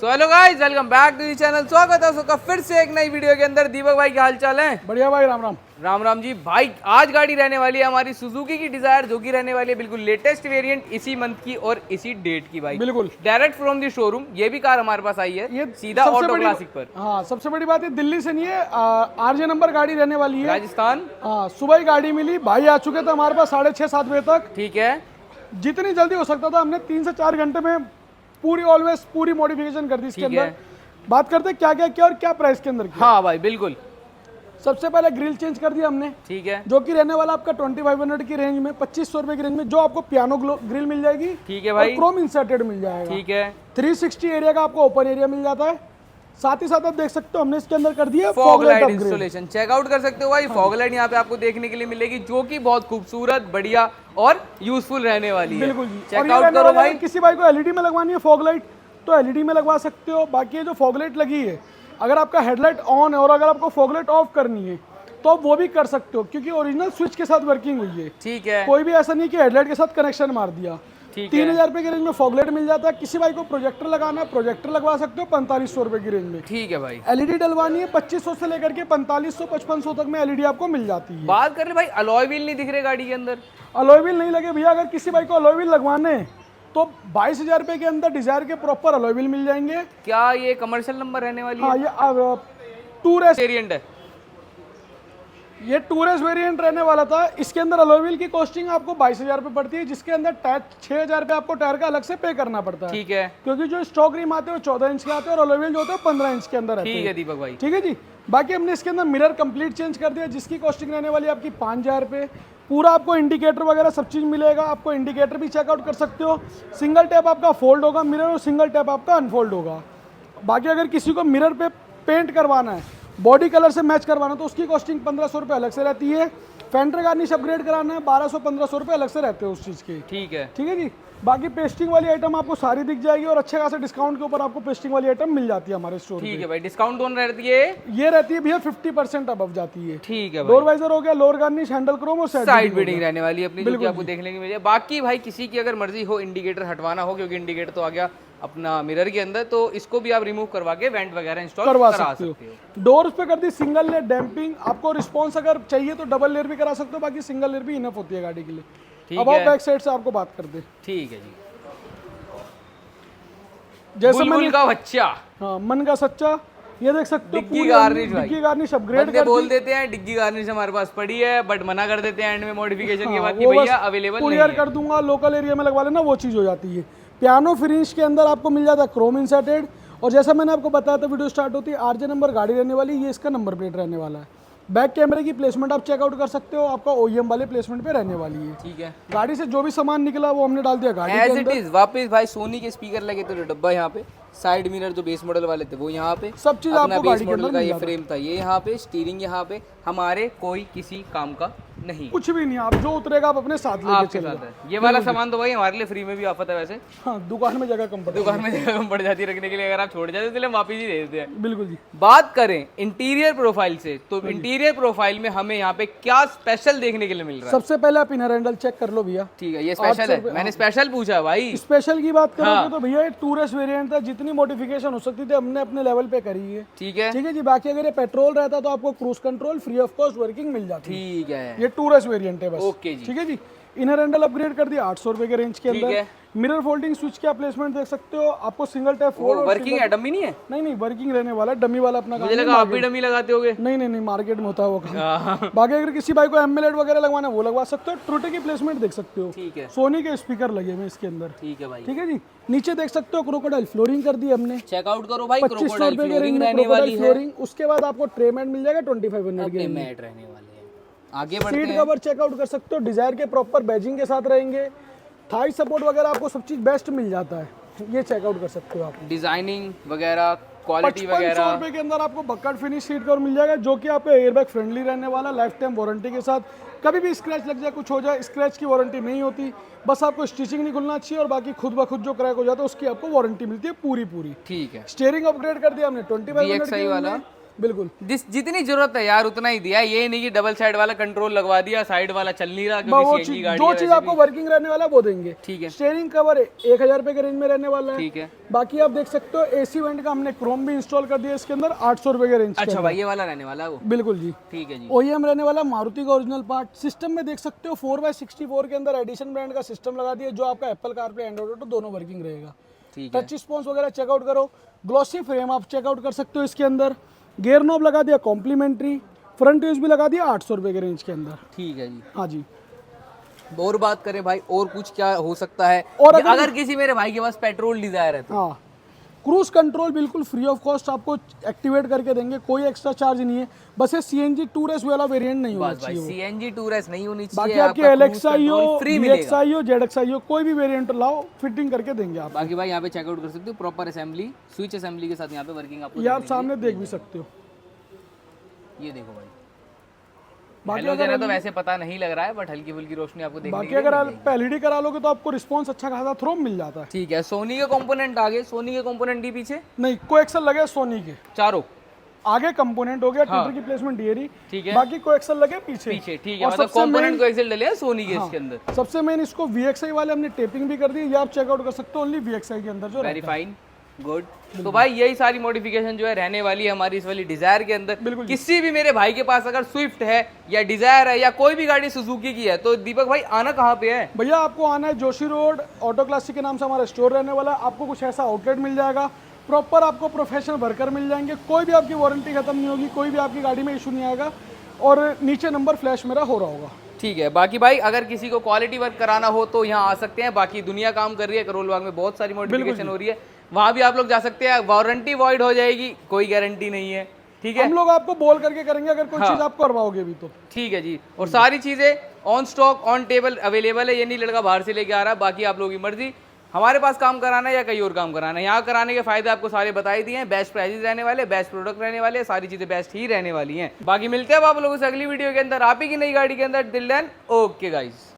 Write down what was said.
So hello guys, welcome back to the channel. स्वागत है सबका फिर से एक नई वीडियो के अंदर। दीपक भाई क्या हाल चाल है? बढ़िया भाई, राम राम। राम राम जी। भाई आज गाड़ी रहने वाली है हमारी सुजुकी की डिजायर, जो की रहने वाली है बिल्कुल लेटेस्ट वेरिएंट इसी मंथ की और इसी डेट की। भाई बिल्कुल डायरेक्ट फ्रॉम दी शोरूम ये भी कार हमारे पास आई है, ये सीधा सबसे ऑटो बड़ी- क्लासिक पर। हाँ, सबसे बड़ी बात है दिल्ली से नहीं है, आरजे नंबर गाड़ी रहने वाली है। राजस्थान। हाँ, सुबह ही गाड़ी मिली, भाई आ चुके थे हमारे पास 6:30-7 बजे तक। ठीक है, जितनी जल्दी हो सकता था हमने 3 से 4 घंटे में पूरी मॉडिफिकेशन कर दी इसके ठीक है। अंदर। बात करते हैं क्या क्या किया और क्या प्राइस के अंदर किया। हाँ भाई बिल्कुल। सबसे पहले ग्रिल चेंज कर दिया हमने, ठीक है, जो कि रहने वाला आपका 2500 की रेंज में, 2500 रुपए की रेंज में, जो आपको पियानो ग्रिल मिल जाएगी। ठीक है भाई। और क्रोम इंसर्टेड मिल जाएगा। ठीक है। 360 एरिया का आपको ओपन एरिया मिल जाता है। साथ ही साथ आप देख सकते हो हमने इसके अंदर कर दिया fog light upgrade. Installation checkout कर सकते हो भाई। फॉग लाइट यहाँ पे आपको देखने के लिए मिलेगी, जो कि बहुत खूबसूरत, बढ़िया और यूजफुल रहने वाली है। बिल्कुल जी। और ये चेकआउट रहने करो वाला है, भाई। किसी भाई को एलईडी में लगवानी है फॉग लाइट तो एलईडी में लगवा सकते हो। बाकी ये जो फॉग लाइट लगी है, अगर आपका हेडलाइट ऑन है और अगर आपको फॉग लाइट ऑफ करनी है तो आप वो भी कर सकते हो, क्योंकि ओरिजिनल स्विच के साथ वर्किंग हुई है। ठीक है, कोई भी ऐसा नहीं कि हेडलाइट के साथ कनेक्शन मार दिया। ठीक 3000 रुपए की रेंज में फॉग लाइट मिल जाता है। किसी भाई को प्रोजेक्टर लगाना है, प्रोजेक्टर लगवा सकते हो 4500 रुपए की रेंज में। ठीक है भाई। एलईडी डलवानी है 2500 से लेकर के 4500-5500 तक में एलईडी आपको मिल जाती है। बात कर ले भाई, अलॉय व्हील नहीं दिख रहे गाड़ी के अंदर। अलॉय व्हील नहीं लगे भैया, अगर किसी भाई को अलॉय व्हील लगवाने हैं तो 22,000 रुपए के अंदर डिजायर के प्रॉपर अलॉय व्हील मिल जाएंगे। क्या ये कमर्शियल नंबर रहने वाली हाँ, है? ये टूरेस वेरिएंट है। ये टूरेस वेरिएंट रहने वाला था। इसके अंदर अलॉय व्हील की कॉस्टिंग आपको 22,000 रुपए पड़ती है, जिसके अंदर टायर 6,000 रुपए आपको टायर का अलग से पे करना पड़ता है। ठीक है, क्योंकि जो स्टॉक रिम आते हैं वो 14 इंच के आते हैं और अलॉय व्हील जो होते हैं 15 इंच के अंदर रहते ठीक हैं। है दीपक भाई। ठीक है जी। बाकी हमने इसके अंदर मिरर कंप्लीट चेंज कर दिया, जिसकी कॉस्टिंग रहने वाली है आपकी 5,000 रुपये। पूरा आपको इंडिकेटर वगैरह सब चीज़ मिलेगा। आपको इंडिकेटर भी चेकआउट कर सकते हो। सिंगल टैप आपका फोल्ड होगा मिरर और सिंगल टैप आपका अनफोल्ड होगा। बाकी अगर किसी को मिरर पे पेंट करवाना है, बॉडी कलर से मैच करवाना है, तो उसकी कॉस्टिंग 1500 रुपये अलग से रहती है। फेंडर गार्निश अपग्रेड कराना है 1200-1500 रुपये अलग से रहते हैं उस चीज़ के। ठीक है, ठीक है जी। बाकी पेस्टिंग वाली आइटम आपको सारी दिख जाएगी और अच्छे खासे डिस्काउंट के ऊपर आपको पेस्टिंग वाली आइटम मिल जाती है हमारे स्टोर ठीक पे। है भाई। डिस्काउंट ऑन रहती है? ये रहती है भैया 50% अबव जाती है। ठीक है डोर भाई। वाइजर हो गया, लोअर गार्निश, हैंडल क्रोम और साइड बीडिंग रहने वाली है अपनी, जो कि बिल्कुल आपको देखने की मिलेगी। बाकी भाई किसी की अगर मर्जी हो इंडिकेटर हटवाना हो, क्योंकि इंडिकेटर तो आ गया अपना मिरर के अंदर, तो इसको भी आप रिमूव करवा के वेंट वगैरह इंस्टॉल करवा करा सकते हो। डोर्स पे कर दी सिंगल लेयर डैम्पिंग। आपको रिस्पॉन्स अगर चाहिए तो डबल लेयर भी करा सकते हो, बाकी सिंगल लेयर भी इनफ होती है गाड़ी के लिए। ठीक अब आप है। बैक साइड से आपको बात कर दे। ठीक है जी। जैसे बुलबुल मैंने का बच्चा, हाँ, मन का सच्चा, ये देख सकते हो। डिग्गी पूरी गार्निश भाई। डिग्गी गार्निश अपग्रेड बंदे कर बोल दी। देते हैं डिग्गी गार्निश हमारे पास पड़ी है, बट मना कर देते हैं एंड में मॉडिफिकेशन के बाद कि वो भैया बस अवेलेबल नहीं कुरियर है। कर दूंगा, लोकल एरिया में लगवा लेना, वो चीज़ हो जाती है। पियानो फिनिश के अंदर आपको मिल जाता है क्रोम इंसर्टेड। और जैसा मैंने आपको बताया था वीडियो स्टार्ट होती है, आरजे नंबर गाड़ी रहने वाली, ये इसका नंबर प्लेट रहने वाला है। बैक कैमरे की प्लेसमेंट आप चेकआउट कर सकते हो, आपका ओईएम वाले प्लेसमेंट पे रहने वाली है। ठीक है, गाड़ी से जो भी सामान निकला वो हमने डाल दिया गाड़ी के एज इट अंदर। इज। वापस भाई सोनी के स्पीकर लगे थे, डब्बा यहाँ पे, साइड मिरर जो बेस मॉडल वाले थे वो यहाँ पे, सब चीज़ अपना आपको बेस गाड़ी के मॉडल अंदर का मिल ये जाता है। फ्रेम था, ये यहाँ पे, स्टीयरिंग यहाँ पे, हमारे कोई किसी काम का नहीं। कुछ भी नहीं, आप जो उतरेगा आप अपने साथ लेके आपके चलिए। साथ है ये वाला सामान, तो भाई हमारे लिए फ्री में भी आफत है वैसे। हाँ, दुकान में जगह कम पड़ती दुकान में जगह कम पड़ जाती है रखने के लिए, अगर आप छोड़ जाते तो चले हम वापिस ही दे देते हैं। है। बिल्कुल जी। बात करें इंटीरियर प्रोफाइल से, तो इंटीरियर प्रोफाइल में हमें यहाँ पे क्या स्पेशल देखने के लिए मिल रहा है? सबसे पहले आप इनर हैंडल चेक कर लो भैया। ठीक है, ये स्पेशल है, मैंने स्पेशल पूछा है भाई। स्पेशल की बात करोगे हाँ। तो भैया ये टूरिस्ट वेरिएंट था, जितनी मॉडिफिकेशन हो सकती थी हमने अपने लेवल पे करी है। ठीक है, ठीक है जी। बाकी अगर ये पेट्रोल रहता तो आपको cruise control free of cost working मिल जाती है। ठीक है, ये टूरिस्ट वेरिएंट है बस। ओके जी। ठीक है जी। इनर हैंडल अपग्रेड कर दिया 800 रुपए के रेंज के ठीक अंदर। है। मिरर फोल्डिंग स्विच का प्लेसमेंट देख सकते हो, आपको सिंगल टैप वो फोल्ड। वर्किंग है, डमी नहीं है? नहीं, वर्किंग रहने वाला है, डमी वाला अपना काम मुझे है। लगा आप भी डमी लगाते होगे। नहीं, मार्केट में होता है वो काम। हाँ, बाकी अगर किसी भाई को एमएलएड वगैरह लगवाना है वो लगवा सकते हो। ट्रूटे की प्लेसमेंट देख सकते हो, ठीक है, सोनी के स्पीकर लगे हुए इसके अंदर। ठीक है भाई। ठीक है जी। नीचे देख सकते हो क्रोकोडाइल फ्लोरिंग कर दी हमने, चेकआउट करो भाई, 2500 क्रोकोडाइल रुपए के फ्लोरिंग रेंज में रहने वाली क्रोकोडाइल है, फ्लोरिंग। उसके बाद आपको ट्रे मैट मिल जाएगा 2500 के अपने रेंज में। मैट रहने वाले हैं। आगे बढ़ते सीट हैं। कवर चेकआउट कर सकते हो, डिजायर के प्रॉपर बैजिंग के साथ रहेंगे। थाई सपोर्ट वगैरह आपको सब चीज बेस्ट मिल जाता है, ये चेकआउट कर सकते हो आप। डिजाइनिंग वगैरह, क्वालिटी 5500 वगैरह। रुपए के अंदर आपको बक्कट फिनिश सीट कवर मिल जाएगा, जो कि आपको एयरबैग फ्रेंडली रहने वाला, लाइफ टाइम वारंटी के साथ। कभी भी स्क्रैच लग जाए, कुछ हो जाए, स्क्रैच की वारंटी नहीं होती, बस आपको स्टिचिंग नहीं खुलना चाहिए, और बाकी खुद ब खुद जो क्रैक हो जाता है उसकी आपको वारंटी मिलती है पूरी। ठीक है, स्टीयरिंग अपग्रेड कर दिया हमने 2500 VXI वाला। बिल्कुल। जितनी जरूरत है यार उतना ही दिया, ये नहीं कि डबल साइड वाला कंट्रोल लगवा दिया, साइड वाला चल नहीं रहा क्योंकि सीएनजी गाड़ी जो है चीज वैसे आपको वर्किंग रहने वाला है वो देंगे। ठीक है। स्टीयरिंग कवर 1000 रुपए के रेंज में रहने वाला है। ठीक है। बाकी आप देख सकते हो एसी वेंट का हमने क्रोम भी इंस्टॉल कर दिया इसके अंदर 800 रुपए के रेंज के अच्छा भाई ये वाला रहने वाला है वो। बिल्कुल जी। ठीक है जी। OEM रहने वाला मारुति का ओरिजिनल पार्ट। सिस्टम में देख सकते हो 4x64 के अंदर एडिशन ब्रांड का सिस्टम लगा दिया, जो आपका एप्पल कारप्ले एंड्रॉइड ऑटो दोनों वर्किंग रहेगा। ठीक है। टच रिस्पॉन्स वगैरह चेकआउट करो, ग्लॉसी फ्रेम आप चेकआउट कर सकते हो इसके अंदर। गियर नॉब लगा दिया कॉम्प्लीमेंट्री, फ्रंट यूज भी लगा दिया 800 रुपए के रेंज के अंदर। ठीक है जी। हाँ जी। और बात करें भाई और कुछ क्या हो सकता है, और अगर किसी मेरे भाई के पास पेट्रोल डिजायर है तो? हाँ, क्रूज कंट्रोल बिल्कुल फ्री ऑफ कॉस्ट आपको एक्टिवेट करके देंगे, कोई एक्स्ट्रा चार्ज नहीं है। बस ये CNG 2S वाला वेरिएंट नहीं होना चाहिए। CNG 2S नहीं होनी चाहिए। बाकी आपके LXI हो, VXI हो, ZXI हो, कोई भी वेरिएंट लाओ फिटिंग करके देंगे आप। बाकी भाई यहाँ पे चेकआउट कर सकते हो, प्रॉपर असेंबली, स्विच असेंबली के साथ यहाँ पे वर्किंग आपको ये आप सामने देख भी सकते हो। ये देखो भाई, बाकी हैलोजन है तो वैसे पता नहीं लग रहा है, बट हल्की फुल्की रोशनी आपको देखने बाकी अगर आप LED करा लोगे तो आपको रिस्पॉन्स अच्छा खासा थ्रोम मिल जाता है। ठीक है। सोनी के कंपोनेंट आगे, सोनी के कंपोनेंट डी पीछे नहीं, कोएक्सल लगे सोनी के चारों आगे कंपोनेंट हो गया, ट्यूटर की प्लेसमेंट डियरी। ठीक है। बाकी कोएक्सल लगे पीछे। पीछे ठीक है, मतलब कंपोनेंट को एक्सेल डले हैं सोनी के इसके अंदर। सबसे मेन इसको VXI वाले हमने टेपिंग भी कर दी, ये आप चेकआउट कर सकते हो ओनली VXI के अंदर जो वेरी फाइन, गुड। तो भाई यही सारी मॉडिफिकेशन जो है रहने वाली है हमारी इस वाली डिजायर के अंदर। किसी भी मेरे भाई के पास अगर स्विफ्ट है या डिजायर है या कोई भी गाड़ी सुजुकी की है तो दीपक भाई आना कहाँ पे है? भैया आपको आना है जोशी रोड, ऑटो क्लासिक के नाम से हमारा स्टोर रहने वाला है। आपको कुछ ऐसा आउटलेट मिल जाएगा, प्रॉपर आपको प्रोफेशनल वर्कर मिल जाएंगे, कोई भी आपकी वारंटी खत्म नहीं होगी, कोई भी आपकी गाड़ी में इशू नहीं आएगा, और नीचे नंबर फ्लैश मेरा हो रहा होगा। ठीक है। बाकी भाई अगर किसी को क्वालिटी वर्क कराना हो तो यहाँ आ सकते हैं। बाकी दुनिया काम कर रही है, करोल बाग में बहुत सारी मॉडिफिकेशन हो रही है, वहाँ भी आप लोग जा सकते हैं। वारंटी वॉइड हो जाएगी, कोई गारंटी नहीं है। ठीक है। हम लोग आपको बोल करके करेंगे अगर कोई चीज आप करवाओगे भी तो। ठीक है जी। और सारी चीजें on stock on table available है, ये नहीं लड़का बाहर से लेके आ रहा है। बाकी आप लोगों की मर्जी, हमारे पास काम कराना है या कहीं और काम कराना है, यहाँ कराने के फायदे आपको सारे बताई दिए हैं। बेस्ट प्राइजेस रहने वाले, बेस्ट प्रोडक्ट रहने वाले, सारी चीजें बेस्ट ही रहने वाली हैं। बाकी मिलते हैं आप लोगों से अगली वीडियो के अंदर आप ही की नई गाड़ी के अंदर। दिल देन ओके गाइस।